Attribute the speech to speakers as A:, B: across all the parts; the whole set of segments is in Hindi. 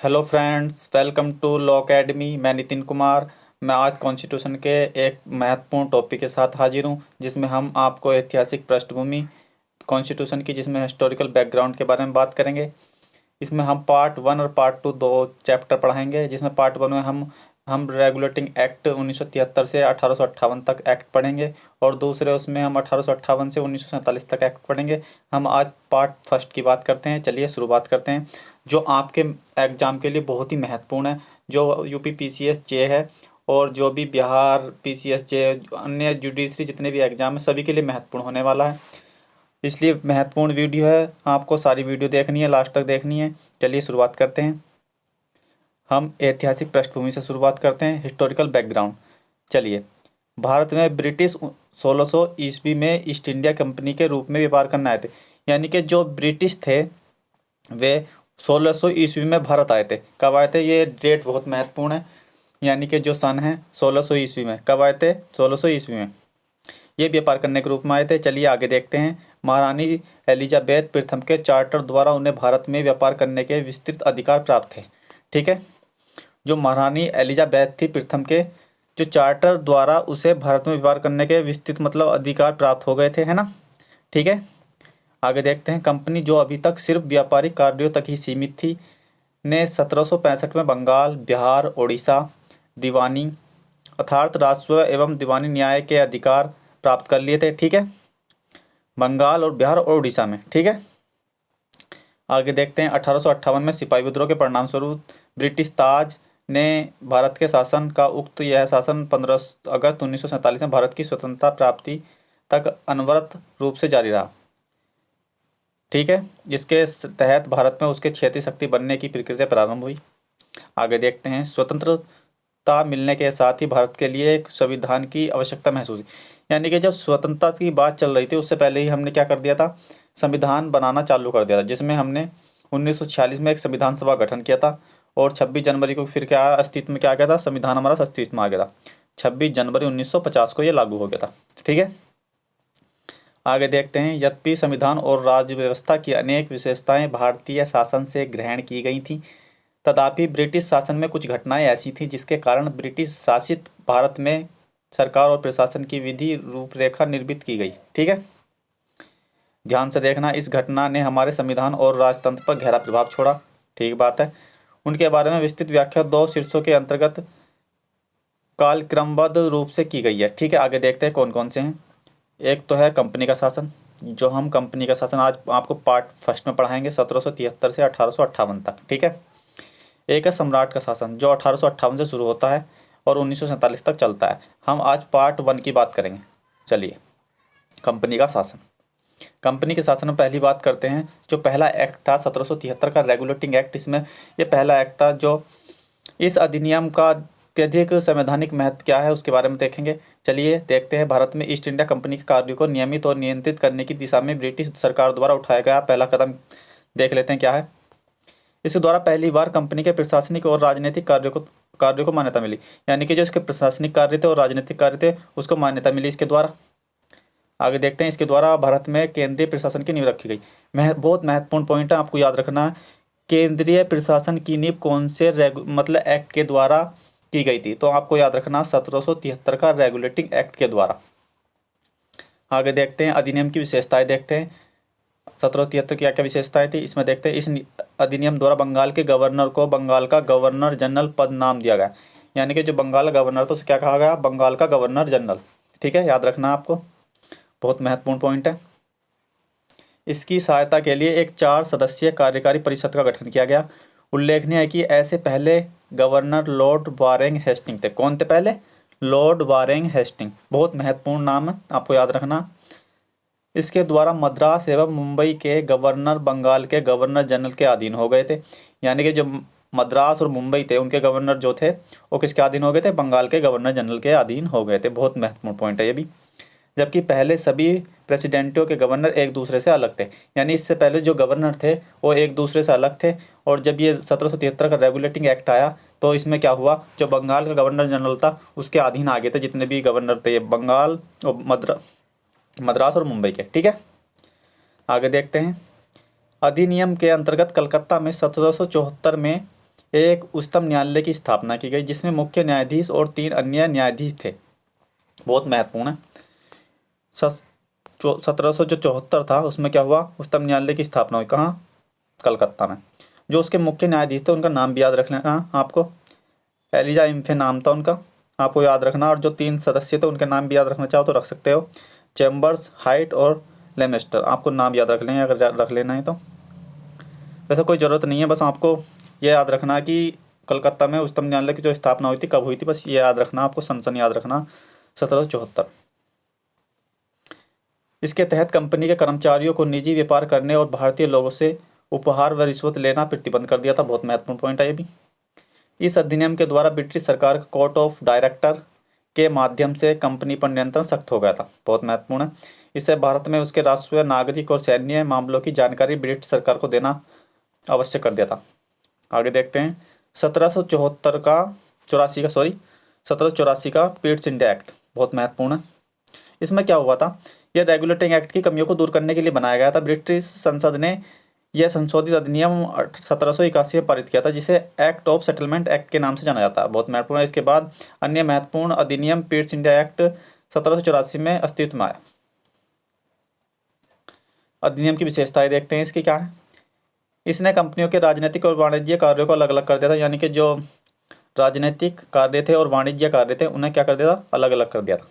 A: Hello friends, welcome to law academy. मैं नितिन कुमार। मैं आज कॉन्स्टिट्यूशन के एक महत्वपूर्ण टॉपिक के साथ हाजिर हूँ, जिसमें हम आपको ऐतिहासिक पृष्ठभूमि कॉन्स्टिट्यूशन की, जिसमें हिस्टोरिकल बैकग्राउंड के बारे में बात करेंगे। इसमें हम पार्ट 1 और पार्ट 2 दो चैप्टर पढ़ाएंगे, जिसमें पार्ट 1 में हम रेगुलेटिंग एक्ट 1973 से 1858 तक एक्ट पढ़ेंगे, और दूसरे उसमें हम 1858 से 1947 तक एक्ट पढ़ेंगे। हम आज पार्ट फर्स्ट की बात करते हैं। चलिए शुरुआत करते हैं, जो आपके एग्ज़ाम के लिए बहुत ही महत्वपूर्ण है। जो यूपी पीसीएस जे है, और जो भी बिहार पीसीएस जे, अन्य जुडिशरी जितने भी एग्ज़ाम हैं, सभी के लिए महत्वपूर्ण होने वाला है। इसलिए महत्वपूर्ण वीडियो है, आपको सारी वीडियो देखनी है, लास्ट तक देखनी है। चलिए शुरुआत करते हैं। हम ऐतिहासिक पृष्ठभूमि से शुरुआत करते हैं, हिस्टोरिकल बैकग्राउंड। चलिए, भारत में ब्रिटिश 1600 ईस्वी में ईस्ट इंडिया कंपनी के रूप में व्यापार करने आए थे। यानी कि जो ब्रिटिश थे वे 1600 ईस्वी में भारत आए थे। कब आए थे, ये डेट बहुत महत्वपूर्ण है। यानी कि जो सन है 1600 ईस्वी में, कब आए थे, 1600 ईस्वी में ये व्यापार करने के रूप में आए थे। चलिए आगे देखते हैं। महारानी एलिजाबेथ प्रथम के चार्टर द्वारा उन्हें भारत में व्यापार करने के विस्तृत अधिकार प्राप्त थे। ठीक है, जो महारानी एलिजाबेथ थी प्रथम के, जो चार्टर द्वारा उसे भारत में व्यापार करने के विस्तृत मतलब अधिकार प्राप्त हो गए थे, है ना। ठीक है, आगे देखते हैं। कंपनी जो अभी तक सिर्फ व्यापारिक कार्यों तक ही सीमित थी, ने 1765 में बंगाल, बिहार, उड़ीसा दीवानी अर्थात राजस्व एवं दीवानी न्याय के अधिकार प्राप्त कर लिए थे। ठीक है, बंगाल और बिहार और उड़ीसा में। ठीक है, आगे देखते हैं। 1858 में सिपाही विद्रोह के परिणाम स्वरूप ब्रिटिश ताज ने भारत के शासन का उक्त यह शासन 15 अगस्त 1947 में भारत की स्वतंत्रता प्राप्ति तक अनवरत रूप से जारी रहा। ठीक है, जिसके तहत भारत में उसके क्षेत्रीय शक्ति बनने की प्रक्रिया प्रारंभ हुई। आगे देखते हैं। स्वतंत्रता मिलने के साथ ही भारत के लिए एक संविधान की आवश्यकता महसूस हुई। यानी कि जब स्वतंत्रता की बात चल रही थी, उससे पहले ही हमने क्या कर दिया था, संविधान बनाना चालू कर दिया था, जिसमें हमने 1946 में एक संविधान सभा गठन किया था, और 26 जनवरी को फिर क्या अस्तित्व में क्या आ गया था, संविधान हमारा अस्तित्व में आ गया था। 26 जनवरी 1950 को ये लागू हो गया था। ठीक है, आगे देखते हैं। यद्यपि संविधान और राज्य व्यवस्था की अनेक विशेषताएं भारतीय शासन से ग्रहण की गई थी, तथापि ब्रिटिश शासन में कुछ घटनाएं ऐसी थीं जिसके कारण ब्रिटिश शासित भारत में सरकार और प्रशासन की विधि रूपरेखा निर्मित की गई। ठीक है, ध्यान से देखना। इस घटना ने हमारे संविधान और राजतंत्र पर गहरा प्रभाव छोड़ा। ठीक बात है। उनके बारे में विस्तृत व्याख्या दो शीर्षों के अंतर्गत कालक्रमबद्ध रूप से की गई है। ठीक है, आगे देखते हैं कौन कौन से हैं। एक तो है कंपनी का शासन, जो हम कंपनी का शासन आज आपको पार्ट फर्स्ट में पढ़ाएंगे, 1773 से 1858 तक। ठीक है, एक है सम्राट का शासन, जो 1858 से शुरू होता है और 1947 तक चलता है। हम आज पार्ट 1 की बात करेंगे। चलिए, कंपनी का शासन। कंपनी के शासन में पहली बात करते हैं, जो पहला एक्ट था 1773 का रेगुलेटिंग एक्ट। इसमें ये पहला एक्ट था। जो इस अधिनियम का अत्यधिक संवैधानिक महत्व क्या है, उसके बारे में देखेंगे। चलिए देखते हैं। भारत में ईस्ट इंडिया कंपनी के कार्यों को नियमित और नियंत्रित करने की दिशा में ब्रिटिश सरकार द्वारा उठाया गया पहला कदम देख लेते हैं क्या है। इसके द्वारा पहली बार कंपनी के प्रशासनिक और राजनीतिक कार्यों को मान्यता मिली। यानी कि जो इसके प्रशासनिक कार्य थे और राजनीतिक कार्य थे, उसको मान्यता मिली इसके द्वारा। आगे देखते हैं। इसके द्वारा भारत में केंद्रीय प्रशासन की नींव रखी गई। बहुत महत्वपूर्ण पॉइंट है, आपको याद रखना है। केंद्रीय प्रशासन की नींव कौन से मतलब एक्ट के द्वारा की गई थी, तो आपको याद रखना 1773 का रेगुलेटिंग एक्ट के द्वारा। आगे देखते हैं। अधिनियम की विशेषताएं देखते हैं। 1773 क्या क्या विशेषताएं थी, इसमें देखते हैं। इस अधिनियम द्वारा बंगाल के गवर्नर को बंगाल का गवर्नर जनरल पद नाम दिया गया। यानी कि जो बंगाल का गवर्नर, तो उसे क्या कहा गया, बंगाल का गवर्नर जनरल। ठीक है, याद रखना आपको, बहुत महत्वपूर्ण पॉइंट है। इसकी सहायता के लिए एक 4 सदस्यीय कार्यकारी परिषद का गठन किया गया। उल्लेखनीय है कि ऐसे पहले गवर्नर लॉर्ड वारेंग हेस्टिंग थे। कौन थे पहले, लॉर्ड वारेंग हेस्टिंग। बहुत महत्वपूर्ण नाम है, आपको याद रखना। इसके द्वारा मद्रास एवं मुंबई के गवर्नर बंगाल के गवर्नर जनरल के अधीन हो गए थे। यानी कि जो मद्रास और मुंबई थे, उनके गवर्नर जो थे वो किसके अधीन हो गए थे, बंगाल के गवर्नर जनरल के अधीन हो गए थे। बहुत महत्वपूर्ण पॉइंट है ये भी। जबकि पहले सभी प्रेसिडेंटों के गवर्नर एक दूसरे से अलग थे। यानी इससे पहले जो गवर्नर थे वो एक दूसरे से अलग थे, और जब ये 1773 का रेगुलेटिंग एक्ट आया, तो इसमें क्या हुआ, जो बंगाल का गवर्नर जनरल था उसके अधीन आ गए थे जितने भी गवर्नर थे, ये बंगाल और मद्रास और मुंबई के। ठीक है, आगे देखते हैं। अधिनियम के अंतर्गत कलकत्ता में 1774 में एक उच्चतम न्यायालय की स्थापना की गई जिसमें मुख्य न्यायाधीश और 3 अन्य न्यायाधीश थे। बहुत महत्वपूर्ण है। 1774 था, उसमें क्या हुआ, उच्चतम न्यायालय की स्थापना हुई। कहाँ? कलकत्ता में। जो उसके मुख्य न्यायाधीश थे उनका नाम भी याद रख लेना आपको। एलिजा इम्फे नाम था उनका, आपको याद रखना। और जो 3 सदस्य थे उनके नाम भी याद रखना चाहो तो रख सकते हो, चैम्बर्स, हाइट और लेमेस्टर। आपको नाम याद रख लें अगर रख लेना है तो। वैसे कोई ज़रूरत नहीं है, बस आपको ये याद रखना कि कलकत्ता में उच्चतम न्यायालय की जो स्थापना हुई थी कब हुई थी, बस ये याद रखना आपको, सन याद रखना, 1774। इसके तहत कंपनी के कर्मचारियों को निजी व्यापार करने और भारतीय लोगों से उपहार व रिश्वत लेना प्रतिबंध कर दिया था। बहुत महत्वपूर्ण पॉइंट है ये भी। इस अधिनियम के द्वारा ब्रिटिश सरकार का कोर्ट ऑफ डायरेक्टर के माध्यम से कंपनी पर नियंत्रण सख्त हो गया था। बहुत महत्वपूर्ण है। इससे भारत में उसके राष्ट्रीय, नागरिक और सैन्य मामलों की जानकारी ब्रिटिश सरकार को देना आवश्यक कर दिया था। आगे देखते हैं 1784 का पीट्स इंडिया एक्ट। बहुत महत्वपूर्ण है। इसमें क्या हुआ था, यह रेगुलेटिंग एक्ट की कमियों को दूर करने के लिए बनाया गया था। ब्रिटिश संसद ने यह संशोधित अधिनियम 1781 में पारित किया था, जिसे एक्ट ऑफ सेटलमेंट एक्ट के नाम से जाना जाता है। बहुत महत्वपूर्ण है। इसके बाद अन्य महत्वपूर्ण अधिनियम पीट्स इंडिया एक्ट 1784 में अस्तित्व में आया। अधिनियम की विशेषताएं देखते हैं इसकी क्या है। इसने कंपनियों के राजनीतिक और वाणिज्यिक कार्यों को अलग अलग कर दिया था, यानी कि जो राजनीतिक कार्य थे और वाणिज्य कार्य थे उन्हें क्या कर दिया था, अलग अलग कर दिया था।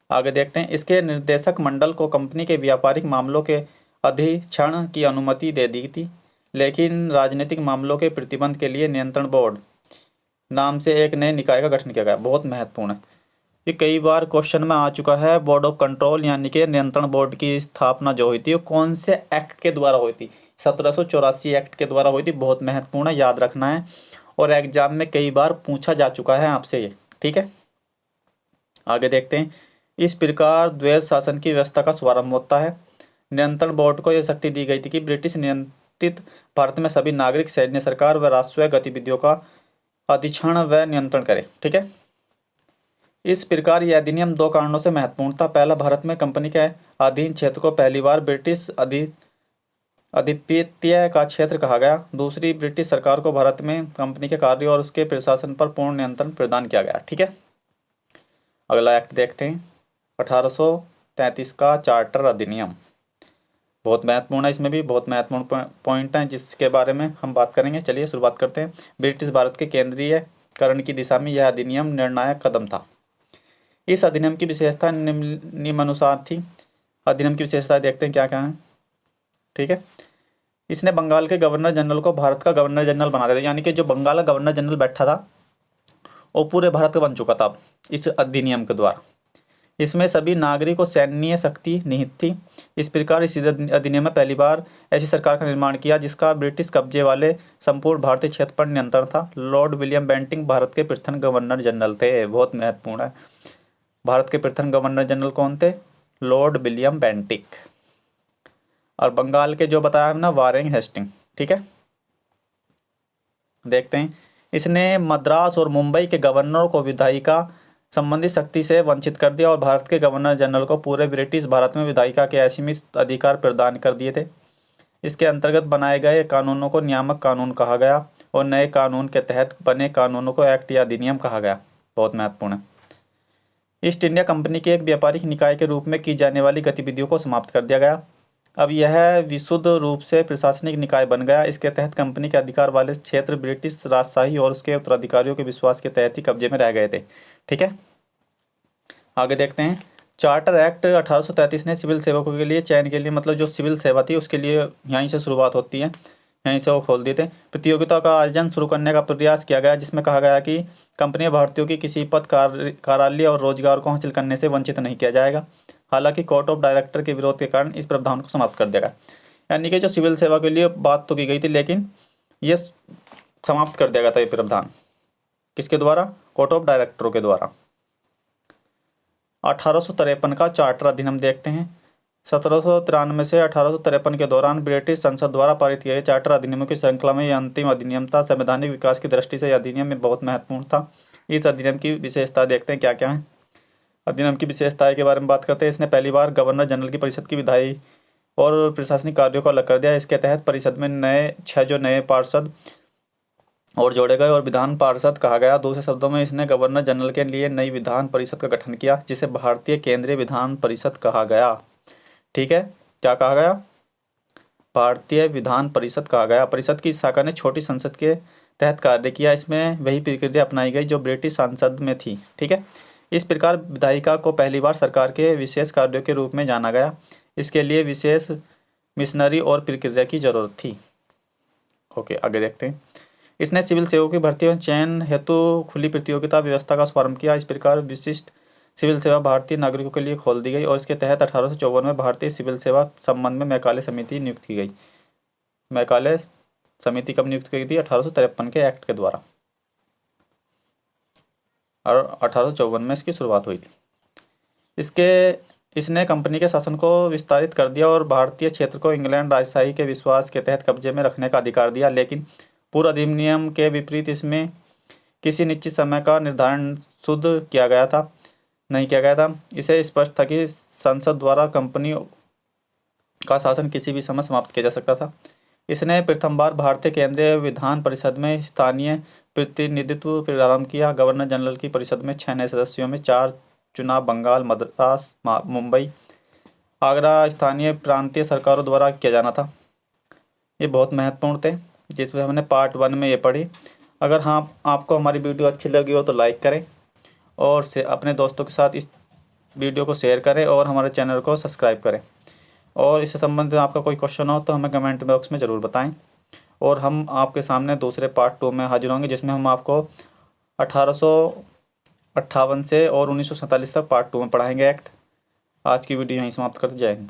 A: आगे देखते हैं, इसके निर्देशक मंडल को कंपनी के व्यापारिक मामलों के अधीक्षण की अनुमति दे दी थी, लेकिन राजनीतिक मामलों के प्रतिबंध के लिए नियंत्रण बोर्ड नाम से एक नए निकाय का गठन किया गया। बहुत महत्वपूर्ण है, ये कई बार क्वेश्चन में आ चुका है। बोर्ड ऑफ कंट्रोल यानी कि नियंत्रण बोर्ड की स्थापना जो हुई थी वो कौन से एक्ट के द्वारा हुई थी? 1784 एक्ट के द्वारा हुई थी। बहुत महत्वपूर्ण है, याद रखना है, और एग्जाम में कई बार पूछा जा चुका है आपसे ये, ठीक है। आगे देखते हैं, इस प्रकार द्वैध शासन की व्यवस्था का शुभारंभ होता है। नियंत्रण बोर्ड को यह शक्ति दी गई थी कि ब्रिटिश नियंत्रित भारत में सभी नागरिक, सैन्य, सरकार व राष्ट्रीय गतिविधियों का अधीक्षण व नियंत्रण करे, ठीक है। इस प्रकार यह अधिनियम 2 कारणों से महत्वपूर्ण था। पहला, भारत में कंपनी के अधीन क्षेत्र को पहली बार ब्रिटिश अधिपत्य का क्षेत्र कहा गया। दूसरी, ब्रिटिश सरकार को भारत में कंपनी के कार्य और उसके प्रशासन पर पूर्ण नियंत्रण प्रदान किया गया, ठीक है। अगला एक्ट देखते हैं, 1833 का चार्टर अधिनियम। बहुत महत्वपूर्ण है, इसमें भी बहुत महत्वपूर्ण पॉइंट हैं जिसके बारे में हम बात करेंगे। चलिए शुरुआत करते हैं। ब्रिटिश भारत के केंद्रीयकरण की दिशा में यह अधिनियम निर्णायक कदम था। इस अधिनियम की विशेषता निम्नानुसार थी। अधिनियम की विशेषताएं देखते हैं क्या क्या है, ठीक है। इसने बंगाल के गवर्नर जनरल को भारत का गवर्नर जनरल बना दिया, यानी कि जो बंगाल का गवर्नर जनरल बैठा था वो पूरे भारत का बन चुका था इस अधिनियम के द्वारा। इसमें सभी नागरिक और सैन्य शक्ति निहित थी। इस प्रकार इस अधिनियम में पहली बार ऐसी सरकार का निर्माण किया जिसका ब्रिटिश कब्जे वाले संपूर्ण भारतीय क्षेत्र पर नियंत्रण था। लॉर्ड विलियम बेंटिंग भारत के प्रथम गवर्नर जनरल थे। बहुत महत्वपूर्ण है, भारत के प्रथम गवर्नर जनरल कौन थे? Lord William Bentinck. और बंगाल के जो बताया हमने, वारेन हेस्टिंग, ठीक है। देखते हैं, इसने मद्रास और मुंबई के गवर्नरों को विधायिका संबंधी शक्ति से वंचित कर दिया और भारत के गवर्नर जनरल को पूरे ब्रिटिश भारत में विधायिका के असीमित अधिकार प्रदान कर दिए थे। इसके अंतर्गत बनाए गए कानूनों को नियामक कानून कहा गया और नए कानून के तहत बने कानूनों को एक्ट या अधिनियम कहा गया। बहुत महत्वपूर्ण है। ईस्ट इंडिया कंपनी के एक व्यापारिक निकाय के रूप में की जाने वाली गतिविधियों को समाप्त कर दिया गया। अब यह विशुद्ध रूप से प्रशासनिक निकाय बन गया। इसके तहत कंपनी के अधिकार वाले क्षेत्र ब्रिटिश राजशाही और उसके उत्तराधिकारियों के विश्वास के तहत ही कब्जे में रह गए थे, ठीक है। आगे देखते हैं, चार्टर एक्ट 1833 ने सिविल सेवकों के लिए चयन के लिए, मतलब जो सिविल सेवा थी उसके लिए यहीं से शुरुआत होती है, यहीं से वो खोल देते हैं। प्रतियोगिता का आयोजन शुरू करने का प्रयास किया गया जिसमें कहा गया कि कंपनी भारतीयों की किसी पद, कार्यालय और रोजगार को हासिल करने से वंचित नहीं किया जाएगा। हालांकि कोर्ट ऑफ डायरेक्टर के विरोध के कारण इस प्रावधान को समाप्त कर दिया गया। यानी कि जो सिविल सेवा के लिए बात तो की गई थी लेकिन ये समाप्त कर दिया गया था ये प्रावधान। किसके द्वारा? कोर्ट ऑफ डायरेक्टरों के द्वारा। 1853 का चार्टर अधिनियम देखते हैं। 1793 से 1853 के दौरान ब्रिटिश संसद द्वारा पारित किए गए चार्टर अधिनियमों की श्रृंखला में यह अंतिम अधिनियम था। संवैधानिक विकास की दृष्टि से यह अधिनियम में बहुत महत्वपूर्ण था। इस अधिनियम की विशेषता देखते हैं क्या क्या है। अधिनियम की विशेषताएं के बारे में बात करते हैं। इसने पहली बार गवर्नर जनरल की परिषद की विधायी और प्रशासनिक कार्यों को अलग कर दिया। इसके तहत परिषद में 6 जो नए पार्षद और जोड़े गए और विधान पार्षद कहा गया। दूसरे शब्दों में इसने गवर्नर जनरल के लिए नई विधान परिषद का गठन किया, जिसे भारतीय केंद्रीय विधान परिषद कहा गया। ठीक है, क्या कहा गया? भारतीय विधान परिषद कहा गया। परिषद की इस शाखा ने छोटी संसद के तहत कार्य किया। इसमें वही प्रक्रिया अपनाई गई जो ब्रिटिश संसद में थी। ठीक है, इस प्रकार विधायिका को पहली बार सरकार के विशेष कार्यों के रूप में जाना गया। इसके लिए विशेष मिशनरी और प्रक्रिया की जरूरत थी। ओके, आगे देखते हैं। इसने सिविल सेवकों की भर्ती और चयन हेतु खुली प्रतियोगिता व्यवस्था का शुभारंभ किया। इस प्रकार विशिष्ट सिविल सेवा भारतीय नागरिकों के लिए खोल दी गई और इसके तहत 1854 में भारतीय सिविल सेवा संबंध में मैकाले समिति नियुक्त की गई। मैकाले समिति कब नियुक्त की गई थी? 1853 के एक्ट के द्वारा, और 1854 में इसकी शुरुआत हुई थी। इसने कंपनी के शासन को विस्तारित कर दिया और भारतीय क्षेत्र को इंग्लैंड राजशाही के विश्वास के तहत कब्जे में रखने का अधिकार दिया। लेकिन पूर्व अधिनियम के विपरीत इसमें किसी निश्चित समय का निर्धारण शुद्ध नहीं किया गया था। इसे स्पष्ट था कि संसद द्वारा कंपनी का शासन किसी भी समय समाप्त किया जा सकता था। इसने प्रथम बार भारतीय केंद्रीय विधान परिषद में स्थानीय प्रतिनिधित्व प्रारंभ किया। गवर्नर जनरल की परिषद में 6 नए सदस्यों में 4 चुनाव बंगाल, मद्रास, मुंबई, आगरा स्थानीय प्रांतीय सरकारों द्वारा किया जाना था। ये बहुत महत्वपूर्ण थे, जिसमें हमने पार्ट 1 में ये पढ़ी। अगर हाँ आपको हमारी वीडियो अच्छी लगी हो तो लाइक करें और से अपने दोस्तों के साथ इस वीडियो को शेयर करें और हमारे चैनल को सब्सक्राइब करें। और इससे संबंधित आपका कोई क्वेश्चन हो तो हमें कमेंट बॉक्स में ज़रूर बताएं। और हम आपके सामने दूसरे पार्ट 2 में हाजिर होंगे, जिसमें हम आपको 1858 से और 1947 तक पार्ट 2 में पढ़ाएंगे एक्ट। आज की वीडियो यहीं समाप्त करते, जय हिंद।